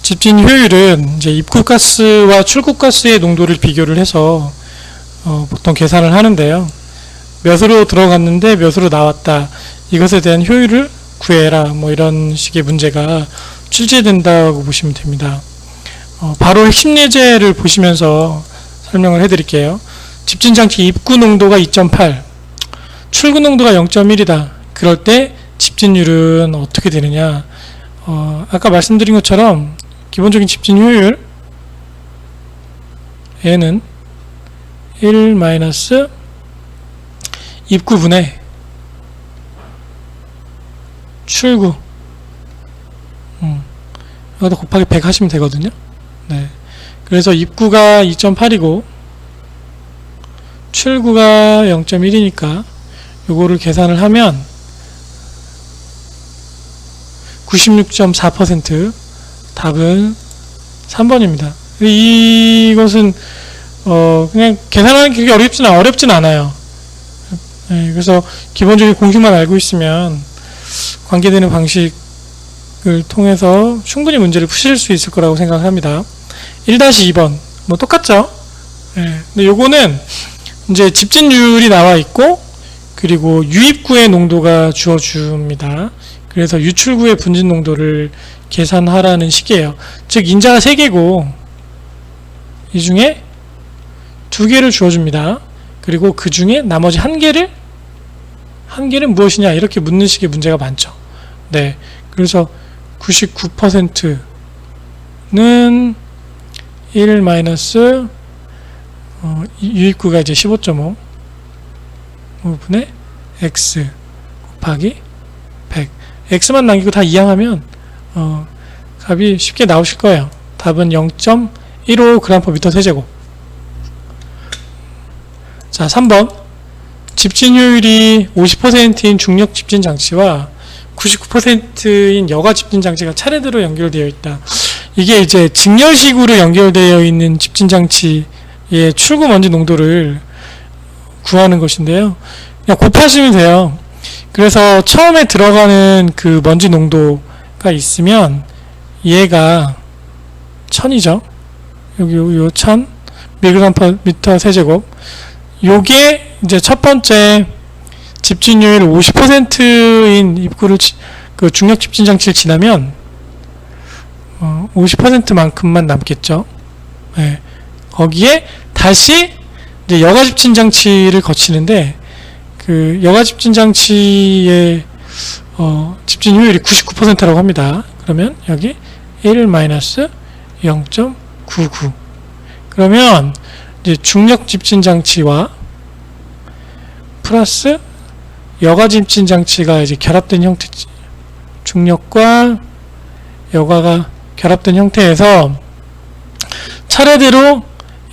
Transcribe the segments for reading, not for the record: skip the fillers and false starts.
집진 효율은 이제 입구가스와 출구가스의 농도를 비교를 해서 보통 계산을 하는데요. 몇으로 들어갔는데 몇으로 나왔다. 이것에 대한 효율을 구해라. 뭐 이런 식의 문제가 출제된다고 보시면 됩니다. 바로 핵심 예제를 보시면서 설명을 해드릴게요. 집진장치 입구 농도가 2.8, 출구 농도가 0.1이다. 그럴 때 집진율은 어떻게 되느냐? 아까 말씀드린 것처럼 기본적인 집진 효율 얘는 1 마이너스 입구분의 출구 여기다 곱하기 100 하시면 되거든요. 네. 그래서 입구가 2.8이고 출구가 0.1이니까 요거를 계산을 하면 96.4% 답은 3번입니다. 이것은 그냥 계산하는 게 어렵진 않아요. 네, 그래서 기본적인 공식만 알고 있으면 관계되는 방식을 통해서 충분히 문제를 푸실 수 있을 거라고 생각합니다. 1-2번 뭐 똑같죠? 네, 근데 요거는 이제 집진율이 나와 있고 그리고 유입구의 농도가 주어집니다. 그래서 유출구의 분진 농도를 계산하라는 식이에요. 즉 인자가 3개고 이 중에 2개를 주어줍니다. 그리고 그 중에 나머지 1개는 무엇이냐 이렇게 묻는 식의 문제가 많죠. 네, 그래서 99%는 1 마이너스 유입구가 이제 15.5 5분의 x 곱하기 100 x만 남기고 다 이항하면 값이 쉽게 나오실 거예요. 답은 0.15g/m 세제곱. 자, 3번 집진 효율이 50%인 중력 집진 장치와 99%인 여가 집진 장치가 차례대로 연결되어 있다. 이게 이제 직렬식으로 연결되어 있는 집진 장치의 출구 먼지 농도를 구하는 것인데요. 그냥 곱하시면 돼요. 그래서 처음에 들어가는 그 먼지 농도가 있으면 얘가 1000이죠. 여기 요 1000 mg/m 세제곱. 요게 이제 첫 번째 집진율 50%인 입구를 그 중력 집진 장치를 지나면 50%만큼만 남겠죠. 네. 거기에 다시 이제 여가 집진 장치를 거치는데 그 여가 집진 장치의 집진 효율이 99%라고 합니다. 그러면 여기 1 마이너스 0.99 그러면 이제 중력 집진 장치와 플러스 여가 집진 장치가 이제 결합된 형태, 중력과 여가가 결합된 형태에서 차례대로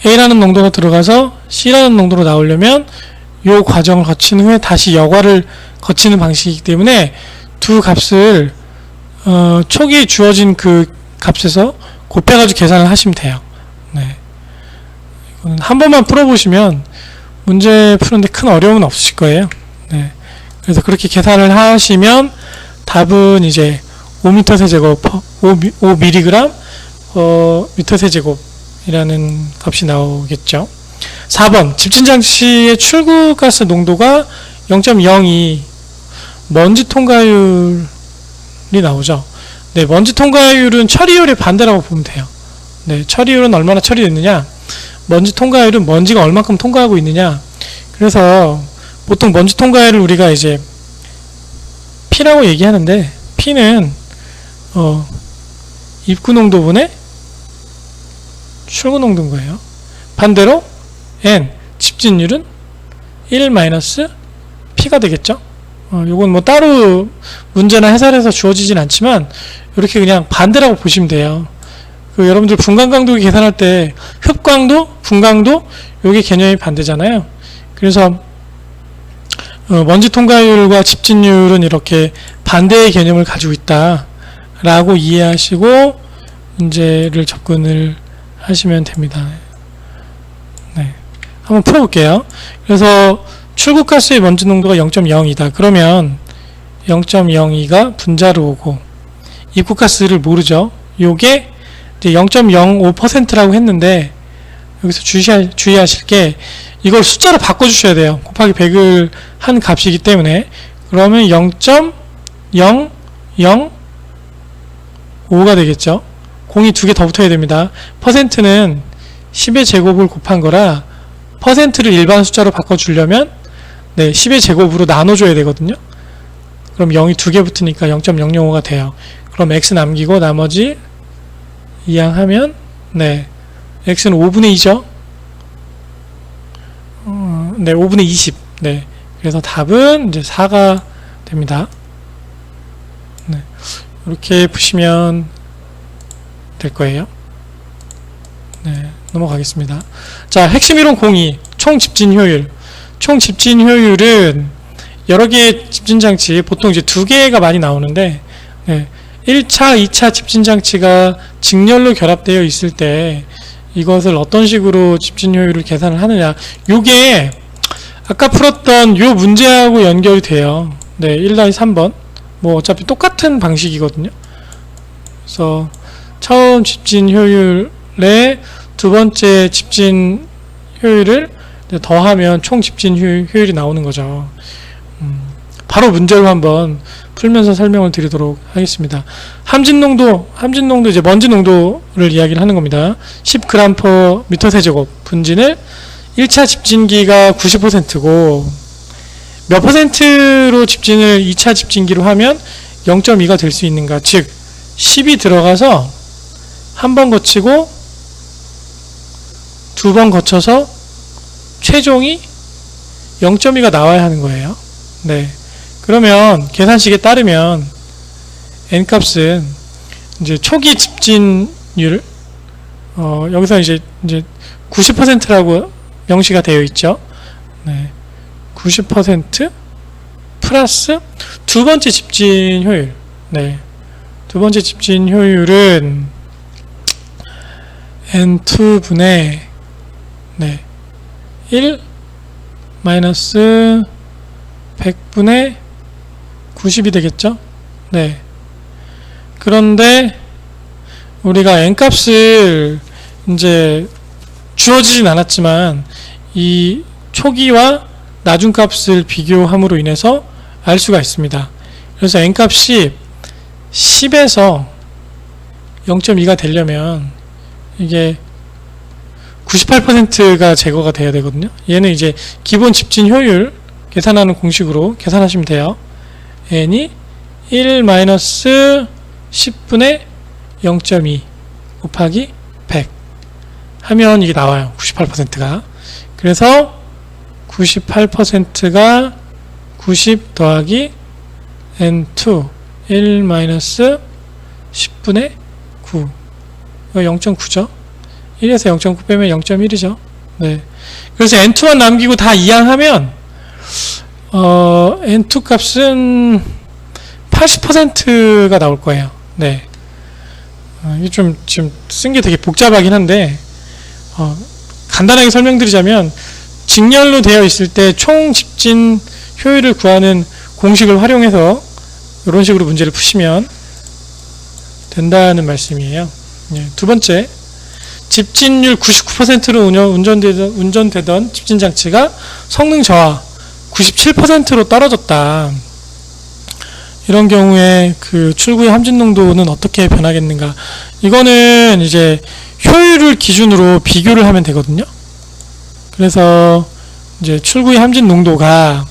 A라는 농도가 들어가서 C라는 농도로 나오려면 이 과정을 거친 후에 다시 여과를 거치는 방식이기 때문에 두 값을 초기에 주어진 그 값에서 곱해가지고 계산을 하시면 돼요. 네. 이거는 한 번만 풀어보시면 문제 푸는데 큰 어려움은 없으실 거예요. 네. 그래서 그렇게 계산을 하시면 답은 이제 5m 세제곱 5mg 미터 세제곱이라는 값이 나오겠죠. 4번 집진장치의 출구가스 농도가 0.02 먼지 통과율이 나오죠. 네, 먼지 통과율은 처리율의 반대라고 보면 돼요. 네, 처리율은 얼마나 처리됐느냐, 먼지 통과율은 먼지가 얼만큼 통과하고 있느냐. 그래서 보통 먼지 통과율을 우리가 이제 P라고 얘기하는데 P는 입구 농도분의 출구 농도인 거예요. 반대로 N 집진율은 1 마이너스 P가 되겠죠. 요건 뭐 따로 문제나 해설해서 주어지진 않지만 이렇게 그냥 반대라고 보시면 돼요. 그 여러분들 분광 강도 계산할 때 흡광도, 분광도 요게 개념이 반대잖아요. 그래서 먼지 통과율과 집진율은 이렇게 반대의 개념을 가지고 있다 라고 이해하시고 문제를 접근을 하시면 됩니다. 네, 한번 풀어볼게요. 그래서 출구가스의 먼지 농도가 0.0이다. 그러면 0.02가 분자로 오고 입구가스를 모르죠. 요게 이제 0.05%라고 했는데 여기서 주의하실 게 이걸 숫자로 바꿔주셔야 돼요. 곱하기 100을 한 값이기 때문에. 그러면 0.005가 되겠죠. 공이 두 개 더 붙어야 됩니다. 퍼센트는 10의 제곱을 곱한 거라 퍼센트를 일반 숫자로 바꿔주려면 10의 제곱으로 나눠줘야 되거든요. 그럼 0이 두 개 붙으니까 0.005가 돼요. 그럼 x 남기고 나머지 이항하면 x는 5분의 2죠. 5분의 20. 그래서 답은 이제 4가 됩니다. 이렇게 푸시면 될 거예요. 넘어가겠습니다. 자, 핵심 이론 02. 총 집진 효율. 총 집진 효율은 여러 개의 집진 장치, 보통 이제 두 개가 많이 나오는데, 1차, 2차 집진 장치가 직렬로 결합되어 있을 때 이것을 어떤 식으로 집진 효율을 계산을 하느냐. 요게 아까 풀었던 요 문제하고 연결이 돼요. 1-3번. 뭐 어차피 똑같은 방식이거든요. 그래서 처음 집진 효율에 두 번째 집진 효율을 더하면 총 집진 효율이 나오는 거죠. 바로 문제로 한번 풀면서 설명을 드리도록 하겠습니다. 함진 농도 이제 먼지 농도를 이야기를 하는 겁니다. 10g/m 세제곱. 분진을 1차 집진기가 90%고 몇 %로 집진을 2차 집진기로 하면 0.2가 될 수 있는가. 즉 10이 들어가서 한 번 거치고 두 번 거쳐서 최종이 0.2가 나와야 하는 거예요. 그러면 계산식에 따르면 n값은 이제 초기 집진율 여기서 이제 90%라고 명시가 되어 있죠. 90% 플러스 두 번째 집진 효율. 두 번째 집진 효율은 n2분의 1 마이너스 100분의 90이 되겠죠? 그런데 우리가 n값을 이제 주어지진 않았지만 이 초기와 나중값을 비교함으로 인해서 알 수가 있습니다. 그래서 n값이 10에서 0.2가 되려면 이게 98%가 제거가 돼야 되거든요. 얘는 이제 기본 집진 효율 계산하는 공식으로 계산하시면 돼요. n이 1-10분의 0.2 곱하기 100 하면 이게 나와요. 98%가. 그래서 98%가 90 더하기 n2 1-10분의 9 이거 0.9죠. 1에서 0.9 빼면 0.1이죠. 그래서 n2만 남기고 다 이항하면 n2 값은 80%가 나올 거예요. 이게 좀 지금 쓴 게 되게 복잡하긴 한데 간단하게 설명드리자면 직렬로 되어 있을 때 총 집진 효율을 구하는 공식을 활용해서 이런 식으로 문제를 푸시면 된다는 말씀이에요. 두 번째, 집진율 99%로 운전되던 집진 장치가 성능 저하 97%로 떨어졌다. 이런 경우에 그 출구의 함진 농도는 어떻게 변하겠는가? 이거는 이제 효율을 기준으로 비교를 하면 되거든요. 그래서 이제 출구의 함진 농도가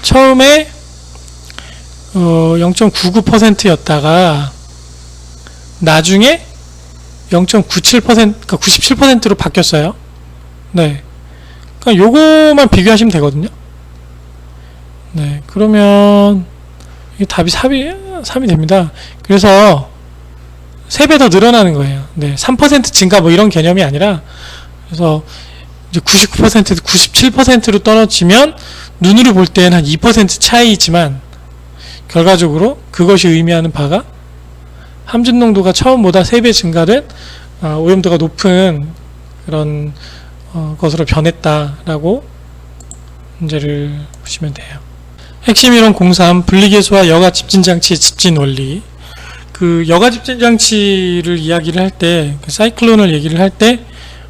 처음에 0.99%였다가 나중에 0.97%, 그러니까 97%로 바뀌었어요. 그러니까 요거만 비교하시면 되거든요. 그러면 이게 답이 3이 됩니다. 그래서 3배 더 늘어나는 거예요. 3% 증가 뭐 이런 개념이 아니라, 그래서 이제 99%, 97%로 떨어지면 눈으로 볼 때는 한 2% 차이지만 결과적으로 그것이 의미하는 바가 함진 농도가 처음보다 3배 증가된 오염도가 높은 그런 것으로 변했다라고 문제를 보시면 돼요. 핵심 이론 03 분리계수와 여가 집진장치의 집진 원리. 그 여가 집진 장치를 이야기를 할 때, 그 사이클론을 얘기를 할 때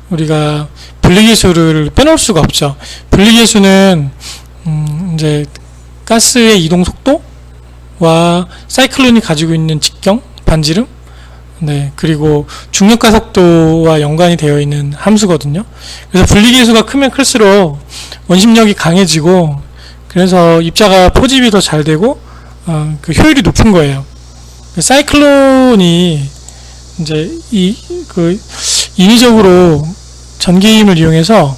우리가 분리계수를 빼놓을 수가 없죠. 분리계수는 이제 가스의 이동 속도와 사이클론이 가지고 있는 직경, 반지름, 네, 그리고 중력가 속도와 연관이 되어 있는 함수거든요. 그래서 분리계수가 크면 클수록 원심력이 강해지고, 그래서 입자가 포집이 더 잘 되고, 그 효율이 높은 거예요. 사이클론이 이제 인위적으로 전기 힘을 이용해서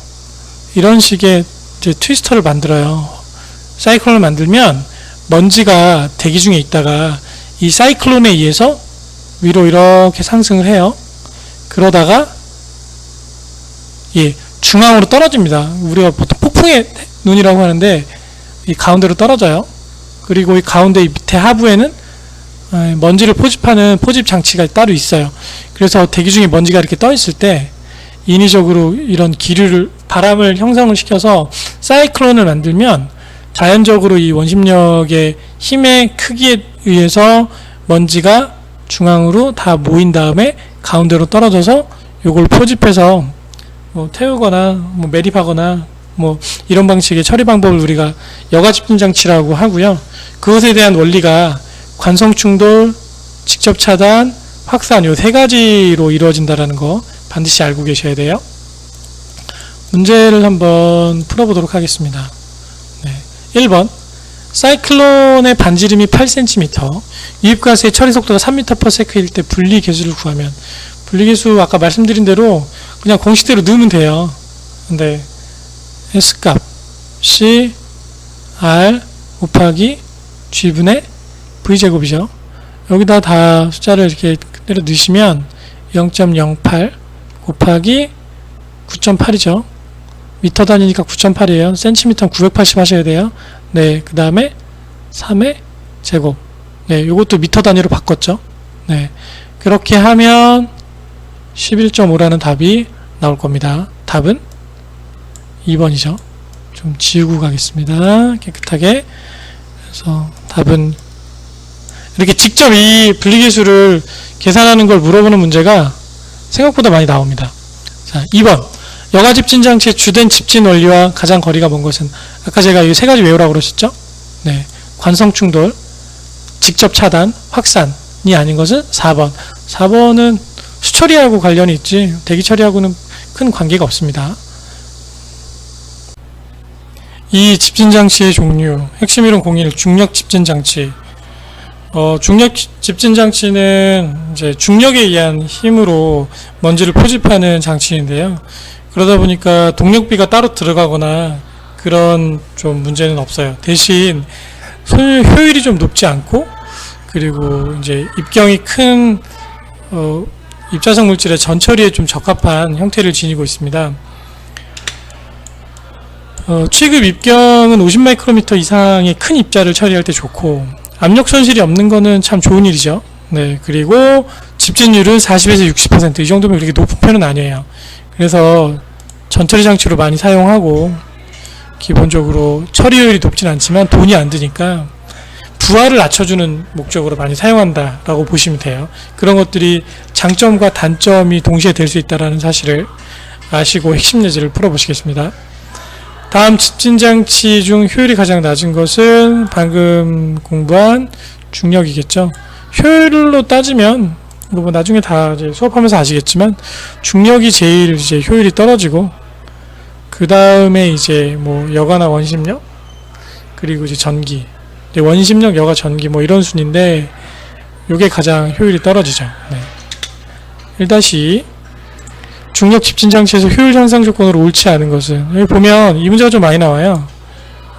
이런 식의 이제 트위스터를 만들어요. 사이클론을 만들면 먼지가 대기 중에 있다가 이 사이클론에 의해서 위로 이렇게 상승을 해요. 그러다가 중앙으로 떨어집니다. 우리가 보통 폭풍의 눈이라고 하는데 이 가운데로 떨어져요. 그리고 이 가운데 밑에 하부에는 먼지를 포집하는 포집 장치가 따로 있어요. 그래서 대기 중에 먼지가 이렇게 떠 있을 때 인위적으로 이런 기류를, 바람을 형성을 시켜서 사이클론을 만들면 자연적으로 이 원심력의 힘의 크기에 의해서 먼지가 중앙으로 다 모인 다음에 가운데로 떨어져서 요걸 포집해서 뭐 태우거나 뭐 매립하거나 뭐 이런 방식의 처리 방법을 우리가 여가 집중 장치라고 하고요. 그것에 대한 원리가 관성 충돌, 직접 차단, 확산, 요 세 가지로 이루어진다는 거 반드시 알고 계셔야 돼요. 문제를 한번 풀어보도록 하겠습니다. 네. 1번, 사이클론의 반지름이 8cm, 유입가스의 처리 속도가 3m/s일 때 분리계수를 구하면, 분리계수 아까 말씀드린 대로 그냥 공식대로 넣으면 돼요. 근데 S값 C R 곱하기 G분의 V제곱이죠. 여기다 다 숫자를 이렇게 그대로 넣으시면 0.08 곱하기 9.8이죠. 미터 단위니까 9.8이에요. 센티미터는 980 하셔야 돼요. 네, 그 다음에 3의 제곱. 네, 요것도 미터 단위로 바꿨죠. 네, 그렇게 하면 11.5라는 답이 나올 겁니다. 답은 2번이죠. 좀 지우고 가겠습니다. 깨끗하게. 그래서 답은 이렇게 직접 이 분리계수를 계산하는 걸 물어보는 문제가 생각보다 많이 나옵니다. 자, 2번. 여가 집진 장치의 주된 집진 원리와 가장 거리가 먼 것은, 아까 제가 이 세 가지 외우라고 그러셨죠? 네. 관성 충돌, 직접 차단, 확산이 아닌 것은 4번. 4번은 수처리하고 관련이 있지 대기 처리하고는 큰 관계가 없습니다. 이 집진 장치의 종류, 핵심 이론 01 중력 집진 장치. 중력 집진 장치는 이제 중력에 의한 힘으로 먼지를 포집하는 장치인데요. 그러다 보니까 동력비가 따로 들어가거나 그런 좀 문제는 없어요. 대신 효율이 좀 높지 않고, 그리고 이제 입경이 큰 입자성 물질의 전처리에 좀 적합한 형태를 지니고 있습니다. 취급 입경은 50마이크로미터 이상의 큰 입자를 처리할 때 좋고, 압력 손실이 없는 거는 참 좋은 일이죠. 네, 그리고 집진율은 40에서 60%, 이 정도면 그렇게 높은 편은 아니에요. 그래서 전처리 장치로 많이 사용하고, 기본적으로 처리율이 높진 않지만 돈이 안 드니까 부하를 낮춰주는 목적으로 많이 사용한다라고 보시면 돼요. 그런 것들이 장점과 단점이 동시에 될 수 있다는 사실을 아시고 핵심 예제를 풀어보시겠습니다. 다음 집진장치 중 효율이 가장 낮은 것은 방금 공부한 중력이겠죠. 효율로 따지면 뭐 나중에 다 이제 수업하면서 아시겠지만 중력이 제일 이제 효율이 떨어지고, 그 다음에 이제 뭐 여가나 원심력, 그리고 이제 전기, 원심력, 여가, 전기 뭐 이런 순인데 요게 가장 효율이 떨어지죠. 네. 1- 중력 집진 장치에서 효율 향상 조건으로 옳지 않은 것은, 여기 보면 이 문제가 좀 많이 나와요.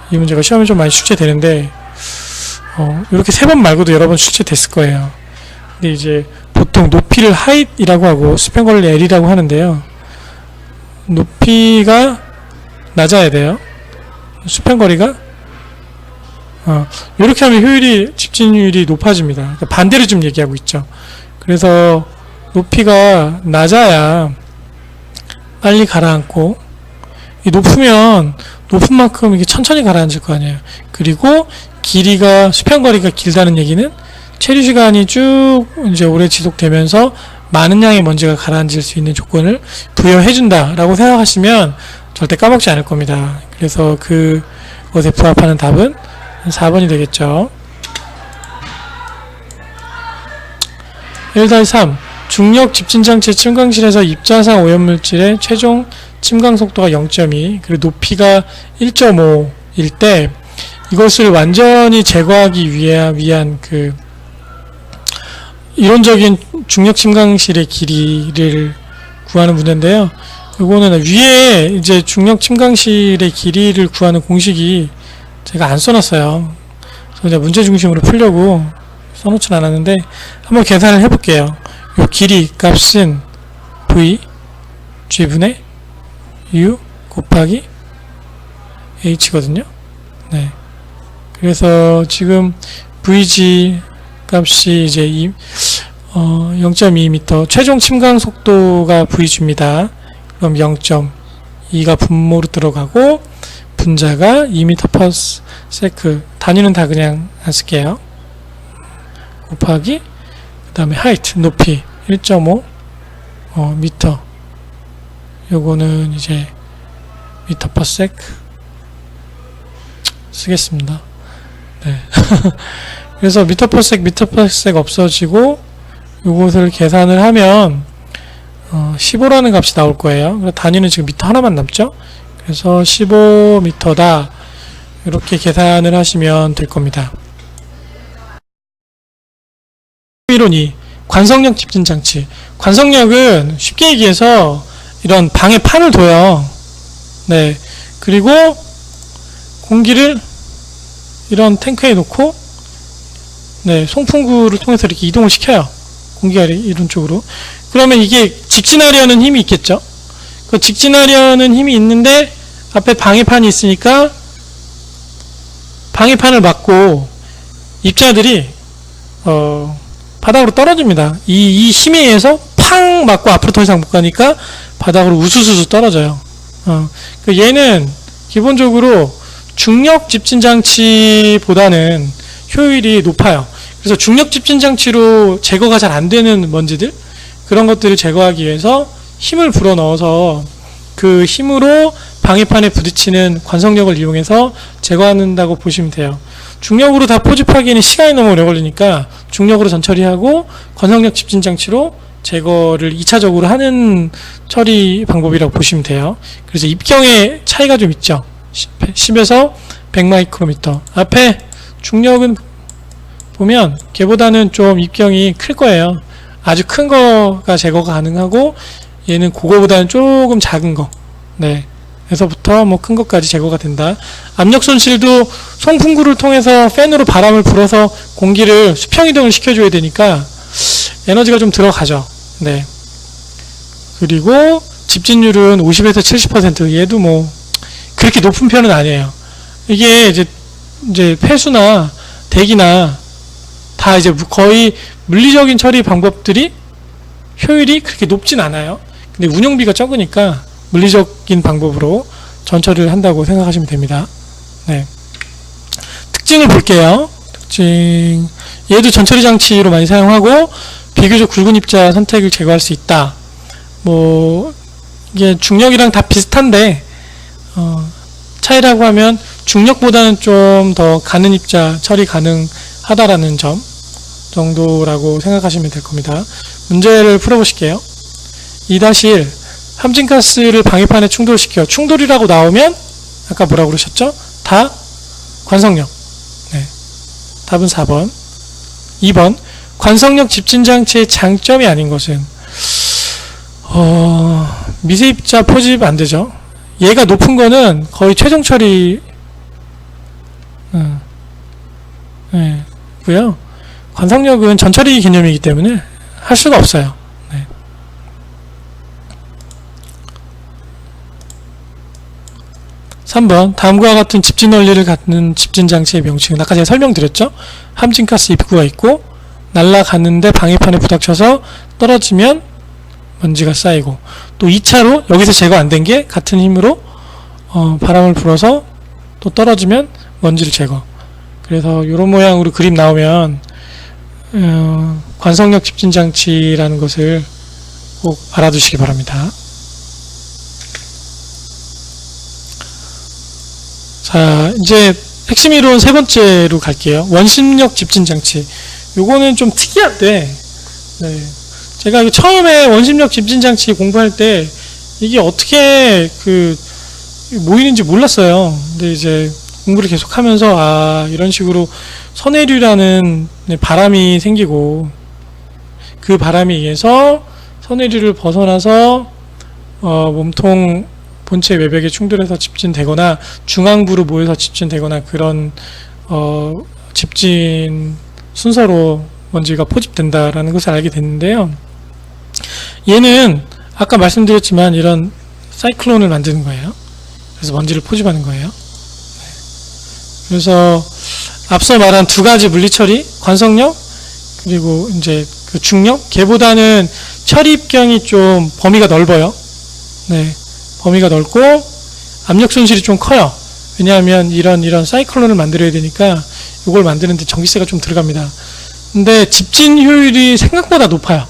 이 문제가 시험에 좀 많이 출제되는데 이렇게 3번 말고도 여러 번 출제됐을 거예요. 근데 이제 보통 높이를 하이트이라고 하고 수평거리를 L이라고 하는데요. 높이가 낮아야 돼요. 수평거리가 이렇게 하면 효율이, 집진율이 높아집니다. 그러니까 반대로 좀 얘기하고 있죠. 그래서 높이가 낮아야 빨리 가라앉고, 높으면 높은 만큼 이게 천천히 가라앉을 거 아니에요. 그리고 길이가, 수평거리가 길다는 얘기는 체류 시간이 쭉 이제 오래 지속되면서 많은 양의 먼지가 가라앉을 수 있는 조건을 부여해준다라고 생각하시면 절대 까먹지 않을 겁니다. 그래서 그것에 부합하는 답은 4번이 되겠죠. 1-3 중력 집진장치 침강실에서 입자상 오염물질의 최종 침강 속도가 0.2 그리고 높이가 1.5일 때 이것을 완전히 제거하기 위한 그 이론적인 중력 침강실의 길이를 구하는 문제인데요. 이거는 위에 이제 중력 침강실의 길이를 구하는 공식이 제가 안 써놨어요. 그래서 그냥 문제 중심으로 풀려고 써놓진 않았는데 한번 계산을 해볼게요. 요 길이 값은 v g분의 u 곱하기 h거든요. 네. 그래서 지금 vg 값이 이제 0.2m 최종 침강 속도가 vg입니다. 그럼 0.2가 분모로 들어가고 분자가 2m/s 단위는 다 그냥 안 쓸게요. 곱하기 그 다음에 height 높이 1.5 미터 요거는 이제 m/s 쓰겠습니다. 네. 그래서 m/s 없어지고 요것을 계산을 하면 15라는 값이 나올 거예요. 단위는 지금 미터 하나만 남죠. 그래서 15m다 이렇게 계산을 하시면 될 겁니다. 이론 2 관성력 집진장치. 관성력은 쉽게 얘기해서 이런 방에 판을 둬요. 네. 그리고 공기를 이런 탱크에 놓고 네, 송풍구를 통해서 이렇게 이동을 시켜요. 공기가 이런 쪽으로. 그러면 이게 직진하려는 힘이 있겠죠. 그 직진하려는 힘이 있는데 앞에 방해판이 있으니까 방해판을 막고 입자들이 바닥으로 떨어집니다. 이 힘에 의해서 팡 맞고 앞으로 더 이상 못 가니까 바닥으로 우수수수 떨어져요. 얘는 기본적으로 중력 집진 장치보다는 효율이 높아요. 그래서 중력 집진 장치로 제거가 잘 안 되는 먼지들 그런 것들을 제거하기 위해서 힘을 불어 넣어서 그 힘으로 방해판에 부딪히는 관성력을 이용해서 제거한다고 보시면 돼요. 중력으로 다 포집하기에는 시간이 너무 오래 걸리니까 중력으로 전처리하고 관성력 집진 장치로 제거를 2차적으로 하는 처리 방법이라고 보시면 돼요. 그래서 입경의 차이가 좀 있죠. 10에서 100 마이크로미터. 앞에 중력은 보면 걔보다는 좀 입경이 클 거예요. 아주 큰 거가 제거가 가능하고 얘는 그거보다는 조금 작은 거. 네. 에서부터 뭐 큰 것까지 제거가 된다. 압력 손실도 송풍구를 통해서 팬으로 바람을 불어서 공기를 수평 이동을 시켜줘야 되니까 에너지가 좀 들어가죠. 네. 그리고 집진율은 50에서 70%. 얘도 뭐 그렇게 높은 편은 아니에요. 이게 이제 폐수나 대기나 다 이제 거의 물리적인 처리 방법들이 효율이 그렇게 높진 않아요. 근데 운영비가 적으니까 물리적인 방법으로 전처리를 한다고 생각하시면 됩니다. 네. 특징을 볼게요. 특징. 얘도 전처리 장치로 많이 사용하고 비교적 굵은 입자 선택을 제거할 수 있다. 뭐 이게 중력이랑 다 비슷한데 차이라고 하면 중력보다는 좀 더 가는 입자 처리 가능하다라는 점 정도라고 생각하시면 될 겁니다. 문제를 풀어보실게요. 2-1 함진가스를 방해판에 충돌시켜. 충돌이라고 나오면 아까 뭐라고 그러셨죠? 다 관성력. 네. 답은 4번. 2번 관성력 집진장치의 장점이 아닌 것은 미세입자 포집 안되죠. 얘가 높은 거는 거의 최종 처리 네. 고요. 관성력은 전처리 개념이기 때문에 할 수가 없어요. 네. 3번 다음과 같은 집진 원리를 갖는 집진 장치의 명칭은 아까 제가 설명드렸죠. 함진가스 입구가 있고 날아가는데 방해판에 부닥쳐서 떨어지면 먼지가 쌓이고 또 2차로 여기서 제거 안 된 게 같은 힘으로 바람을 불어서 또 떨어지면 먼지를 제거. 그래서 이런 모양으로 그림 나오면 관성력 집진장치라는 것을 꼭 알아두시기 바랍니다. 자, 이제 핵심 이론 세 번째로 갈게요. 원심력 집진장치. 요거는 좀 특이한데, 네. 제가 처음에 원심력 집진장치 공부할 때 이게 어떻게 모이는지 몰랐어요. 근데 이제 공부를 계속하면서 이런 식으로 선해류라는 바람이 생기고, 그 바람에 의해서 선해류를 벗어나서 몸통 본체 외벽에 충돌해서 집진되거나 중앙부로 모여서 집진되거나 그런 집진 순서로 먼지가 포집된다라는 것을 알게 됐는데요. 얘는 아까 말씀드렸지만 이런 사이클론을 만드는 거예요. 그래서 먼지를 포집하는 거예요. 그래서 앞서 말한 두 가지 물리처리, 관성력 그리고 이제 그 중력, 걔보다는 처리 입경이 좀 범위가 넓어요. 네, 범위가 넓고 압력 손실이 좀 커요. 왜냐하면 이런 사이클론을 만들어야 되니까 이걸 만드는데 전기세가 좀 들어갑니다. 근데 집진 효율이 생각보다 높아요.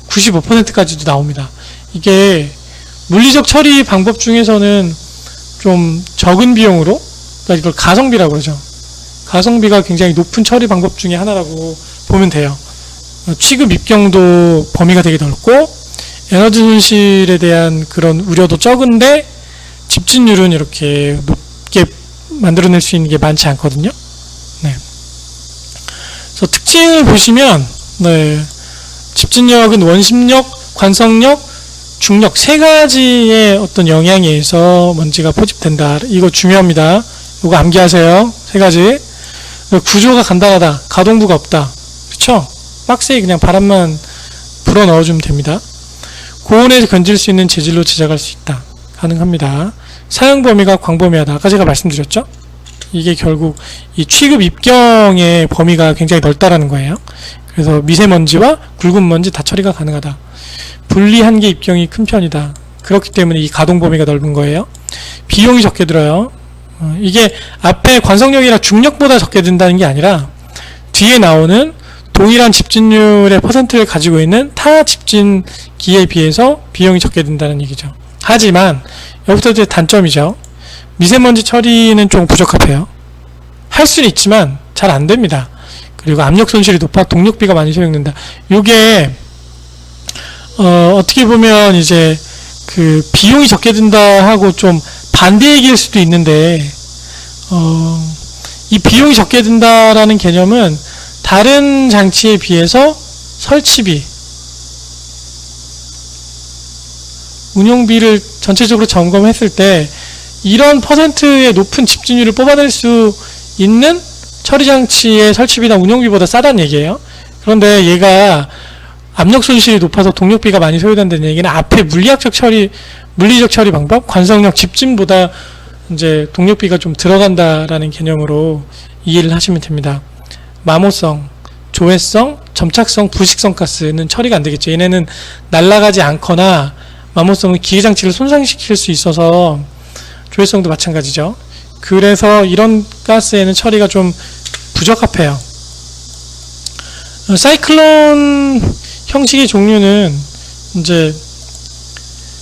95%까지도 나옵니다. 이게 물리적 처리 방법 중에서는 좀 적은 비용으로, 그러니까 이걸 가성비라고 그러죠. 가성비가 굉장히 높은 처리 방법 중에 하나라고 보면 돼요. 취급 입경도 범위가 되게 넓고 에너지 손실에 대한 그런 우려도 적은데 집진율은 이렇게 높게 만들어낼 수 있는 게 많지 않거든요. 네. 그래서 특징을 보시면, 네, 집진력은 원심력, 관성력, 중력 세 가지의 어떤 영향에 의해서 먼지가 포집된다. 이거 중요합니다. 이거 암기하세요. 세 가지. 구조가 간단하다. 가동부가 없다. 그렇죠? 박스에 그냥 바람만 불어 넣어주면 됩니다. 고온에 건질 수 있는 재질로 제작할 수 있다. 가능합니다. 사용 범위가 광범위하다. 아까 제가 말씀드렸죠? 이게 결국 이 취급 입경의 범위가 굉장히 넓다라는 거예요. 그래서 미세먼지와 굵은 먼지 다 처리가 가능하다. 분리 한계 입경이 큰 편이다. 그렇기 때문에 이 가동 범위가 넓은 거예요. 비용이 적게 들어요. 이게 앞에 관성력이나 중력보다 적게 든다는 게 아니라 뒤에 나오는 동일한 집진율의 퍼센트를 가지고 있는 타 집진기에 비해서 비용이 적게 든다는 얘기죠. 하지만 여기부터 이제 단점이죠. 미세먼지 처리는 좀 부적합해요. 할 수는 있지만 잘 안 됩니다. 그리고 압력 손실이 높아 동력비가 많이 소용된다. 요게 어떻게 보면 이제 그 비용이 적게 든다 하고 좀 반대 얘기일 수도 있는데 이 비용이 적게 든다라는 개념은 다른 장치에 비해서 설치비, 운용비를 전체적으로 점검했을 때 이런 퍼센트의 높은 집진율을 뽑아낼 수 있는 처리장치의 설치비나 운용비보다 싸다는 얘기예요. 그런데 얘가 압력 손실이 높아서 동력비가 많이 소요된다는 얘기는 앞에 물리적 처리 방법, 관성력, 집진보다 이제 동력비가 좀 들어간다라는 개념으로 이해를 하시면 됩니다. 마모성, 조회성, 점착성, 부식성 가스는 처리가 안 되겠죠. 얘네는 날아가지 않거나 마모성은 기계장치를 손상시킬 수 있어서 조회성도 마찬가지죠. 그래서 이런 가스에는 처리가 좀 부적합해요. 사이클론 형식의 종류는 이제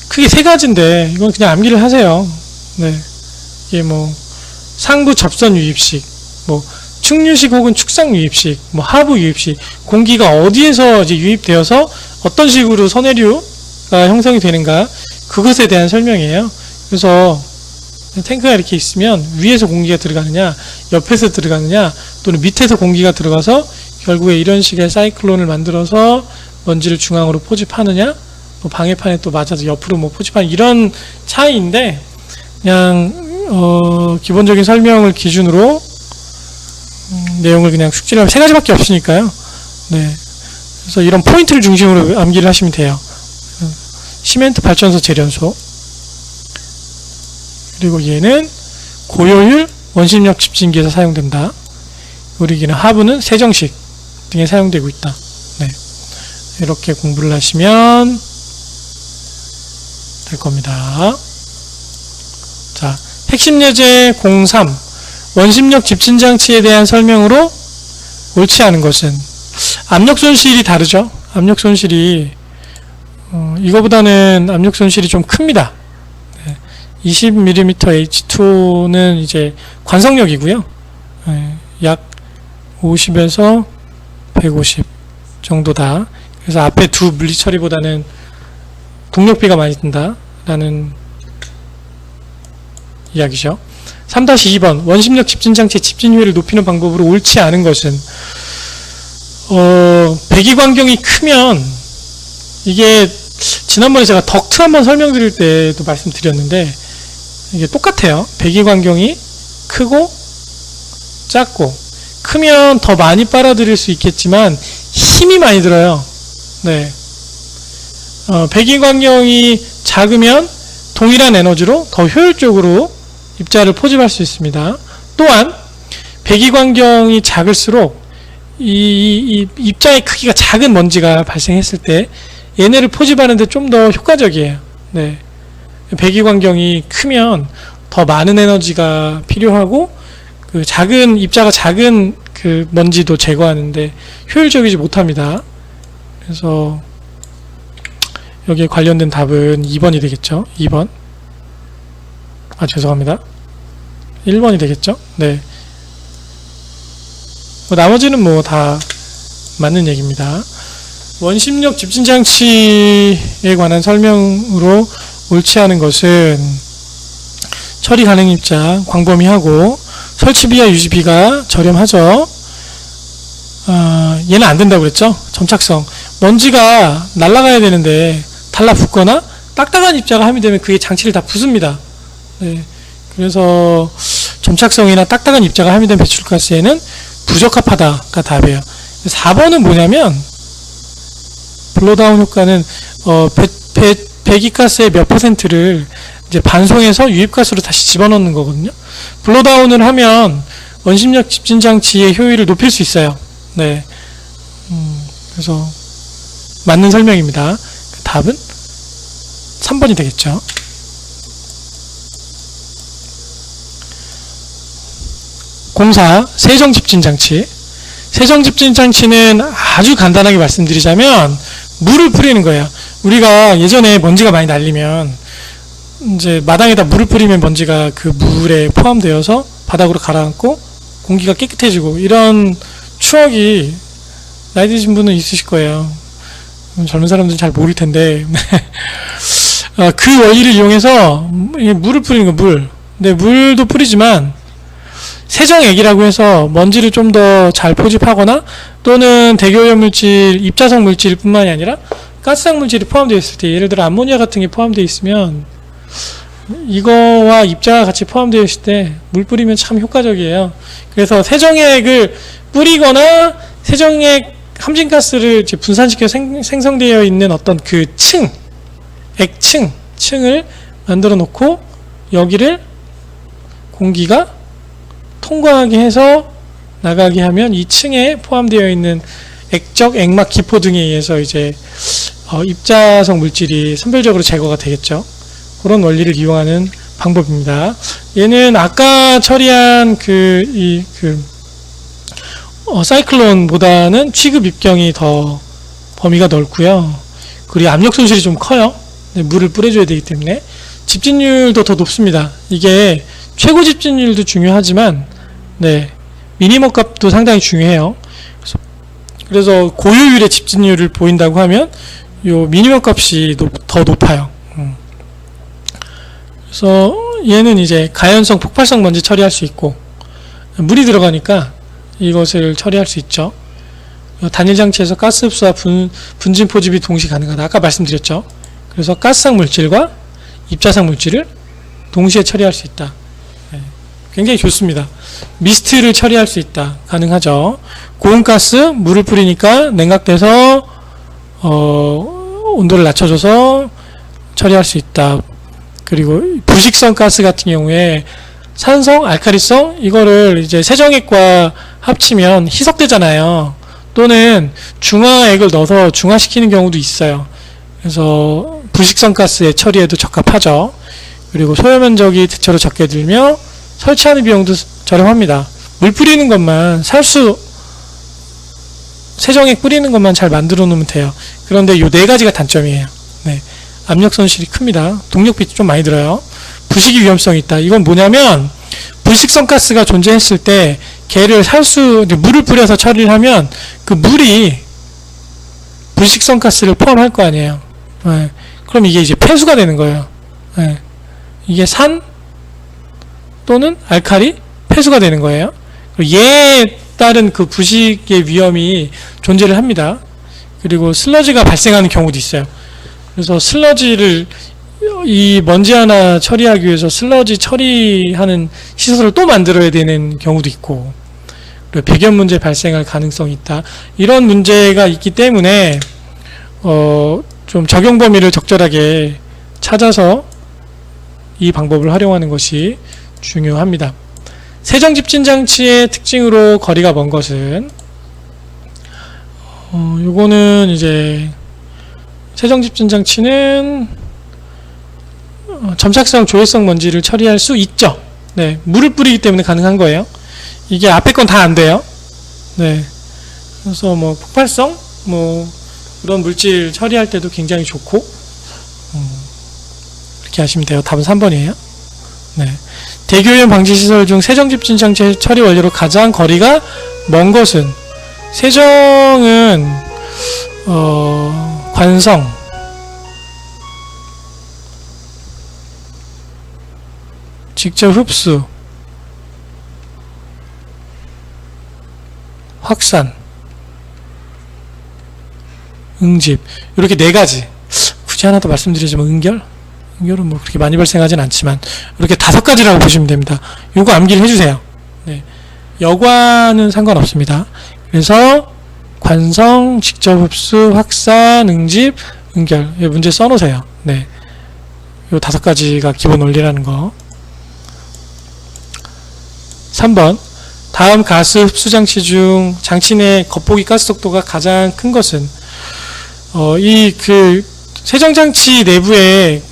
크게 세 가지인데 이건 그냥 암기를 하세요. 네, 이게 뭐 상부 접선 유입식, 뭐 충유식 혹은 축상 유입식, 뭐 하부 유입식, 공기가 어디에서 이제 유입되어서 어떤 식으로 선해류가 형성이 되는가, 그것에 대한 설명이에요. 그래서 탱크가 이렇게 있으면 위에서 공기가 들어가느냐, 옆에서 들어가느냐, 또는 밑에서 공기가 들어가서 결국에 이런 식의 사이클론을 만들어서 먼지를 중앙으로 포집하느냐, 뭐 방해판에 또 맞아서 옆으로 뭐 포집하는 이런 차이인데, 그냥 기본적인 설명을 기준으로 내용을 그냥 숙지를 하면 세 가지밖에 없으니까요. 네, 그래서 이런 포인트를 중심으로 암기를 하시면 돼요. 시멘트 발전소 재련소, 그리고 얘는 고효율 원심력 집진기에서 사용된다. 우리기는 하부는 세정식 등에 사용되고 있다. 네, 이렇게 공부를 하시면 될 겁니다. 자, 핵심 예제 03 원심력 집진장치에 대한 설명으로 옳지 않은 것은, 압력 손실이 다르죠. 압력 손실이 이거보다는 압력 손실이 좀 큽니다. 20mm H2는 이제 관성력이고요. 약 50에서 150 정도다. 그래서 앞에 두 물리 처리보다는 동력비가 많이 든다라는 이야기죠. 3-2번 원심력 집진장치의 집진효율을 높이는 방법으로 옳지 않은 것은 배기광경이 크면 이게 지난번에 제가 덕트 한번 설명드릴 때도 말씀드렸는데 이게 똑같아요. 배기광경이 크고 작고 크면 더 많이 빨아들일 수 있겠지만 힘이 많이 들어요. 네. 배기광경이 작으면 동일한 에너지로 더 효율적으로 입자를 포집할 수 있습니다. 또한 배기광경이 작을수록 이 입자의 크기가 작은 먼지가 발생했을 때 얘네를 포집하는데 좀 더 효과적이에요. 네. 배기광경이 크면 더 많은 에너지가 필요하고 그 작은 입자가 작은 그 먼지도 제거하는데 효율적이지 못합니다. 그래서 여기에 관련된 답은 2번이 되겠죠. 2번. 죄송합니다. 1번이 되겠죠. 네. 나머지는 뭐 다 맞는 얘기입니다. 원심력 집진장치에 관한 설명으로 옳지 않은 것은 처리 가능 입자 광범위하고 설치비와 유지비가 저렴하죠. 얘는 안 된다고 그랬죠. 점착성. 먼지가 날아가야 되는데 달라붙거나 딱딱한 입자가 함유되면 그게 장치를 다 부숩니다. 네. 그래서 점착성이나 딱딱한 입자가 함유된 배출가스에는 부적합하다가 답이에요. 4번은 뭐냐면 블로다운 효과는 배기가스의 몇 %를 이제 반송해서 유입가스로 다시 집어넣는 거거든요. 블로다운을 하면 원심력 집진장치의 효율을 높일 수 있어요. 네. 그래서 맞는 설명입니다. 답은 3번이 되겠죠. 공사 세정집진장치. 세정집진장치는 아주 간단하게 말씀드리자면 물을 뿌리는 거예요. 우리가 예전에 먼지가 많이 날리면 이제 마당에다 물을 뿌리면 먼지가 그 물에 포함되어서 바닥으로 가라앉고 공기가 깨끗해지고 이런 추억이 나이 드신 분은 있으실 거예요. 젊은 사람들은 잘 모를 텐데 그 원리를 이용해서 물을 뿌리는 거 물. 근데 물도 뿌리지만 세정액이라고 해서 먼지를 좀 더 잘 포집하거나 또는 대기오염 물질, 입자성 물질 뿐만이 아니라 가스성 물질이 포함되어 있을 때 예를 들어 암모니아 같은 게 포함되어 있으면 이거와 입자가 같이 포함되어 있을 때 물 뿌리면 참 효과적이에요. 그래서 세정액을 뿌리거나 세정액 함진가스를 이제 분산시켜 생성되어 있는 어떤 그 층을 만들어 놓고 여기를 공기가 통과하게 해서 나가게 하면 이 층에 포함되어 있는 액적, 액막, 기포 등에 의해서 이제 입자성 물질이 선별적으로 제거가 되겠죠. 그런 원리를 이용하는 방법입니다. 얘는 아까 처리한 사이클론보다는 취급 입경이 더 범위가 넓고요. 그리고 압력 손실이 좀 커요. 물을 뿌려줘야 되기 때문에 집진율도 더 높습니다. 이게 최고 집진율도 중요하지만 미니멈 값도 상당히 중요해요. 그래서 고효율의 집진율을 보인다고 하면 요 미니멈 값이 더 높아요. 그래서 얘는 이제 가연성, 폭발성 먼지 처리할 수 있고 물이 들어가니까 이것을 처리할 수 있죠. 단일 장치에서 가스 흡수와 분진 포집이 동시 가능하다. 아까 말씀드렸죠. 그래서 가스상 물질과 입자상 물질을 동시에 처리할 수 있다. 굉장히 좋습니다. 미스트를 처리할 수 있다. 가능하죠. 고온가스, 물을 뿌리니까 냉각돼서 온도를 낮춰줘서 처리할 수 있다. 그리고 부식성 가스 같은 경우에 산성, 알칼리성 이거를 이제 세정액과 합치면 희석되잖아요. 또는 중화액을 넣어서 중화시키는 경우도 있어요. 그래서 부식성 가스의 처리에도 적합하죠. 그리고 소요 면적이 대체로 적게 들며 설치하는 비용도 저렴합니다. 물 뿌리는 것만 살 수 세정액 뿌리는 것만 잘 만들어 놓으면 돼요. 그런데 요 네 가지가 단점이에요. 네. 압력 손실이 큽니다. 동력비 좀 많이 들어요. 부식이 위험성이 있다. 이건 뭐냐면 불식성 가스가 존재했을 때 걔를 물을 뿌려서 처리를 하면 그 물이 불식성 가스를 포함할 거 아니에요. 네. 그럼 이게 이제 폐수가 되는 거예요. 네. 이게 산 또는 알칼리 폐수가 되는 거예요. 얘에 따른 그 부식의 위험이 존재를 합니다. 그리고 슬러지가 발생하는 경우도 있어요. 그래서 슬러지를 이 먼지 하나 처리하기 위해서 슬러지 처리하는 시설을 또 만들어야 되는 경우도 있고, 그리고 배경 문제 발생할 가능성이 있다. 이런 문제가 있기 때문에 좀 적용 범위를 적절하게 찾아서 이 방법을 활용하는 것이 중요합니다. 세정집진장치의 특징으로 거리가 먼 것은 요거는 이제 세정집진장치는 점착성, 조회성 먼지를 처리할 수 있죠. 네, 물을 뿌리기 때문에 가능한 거예요. 이게 앞에 건 다 안 돼요. 네, 그래서 뭐 폭발성, 뭐 그런 물질 처리할 때도 굉장히 좋고, 이렇게 하시면 돼요. 답은 3번이에요. 네, 대기오염 방지 시설 중 세정집진장치 처리 원료로 가장 거리가 먼 것은, 세정은 관성, 직접 흡수, 확산, 응집, 이렇게 네 가지. 굳이 하나 더 말씀드리자면 응결은 뭐 그렇게 많이 발생하진 않지만 이렇게 5가지라고 보시면 됩니다. 요거 암기를 해주세요. 네. 여과는 상관없습니다. 그래서 관성, 직접 흡수, 확산, 응집, 응결, 이 문제 써놓으세요. 네. 요 5가지가 기본 원리라는 거. 3번, 다음 가스 흡수 장치 중 장치 내 겉보기 가스 속도가 가장 큰 것은, 세정 장치 내부의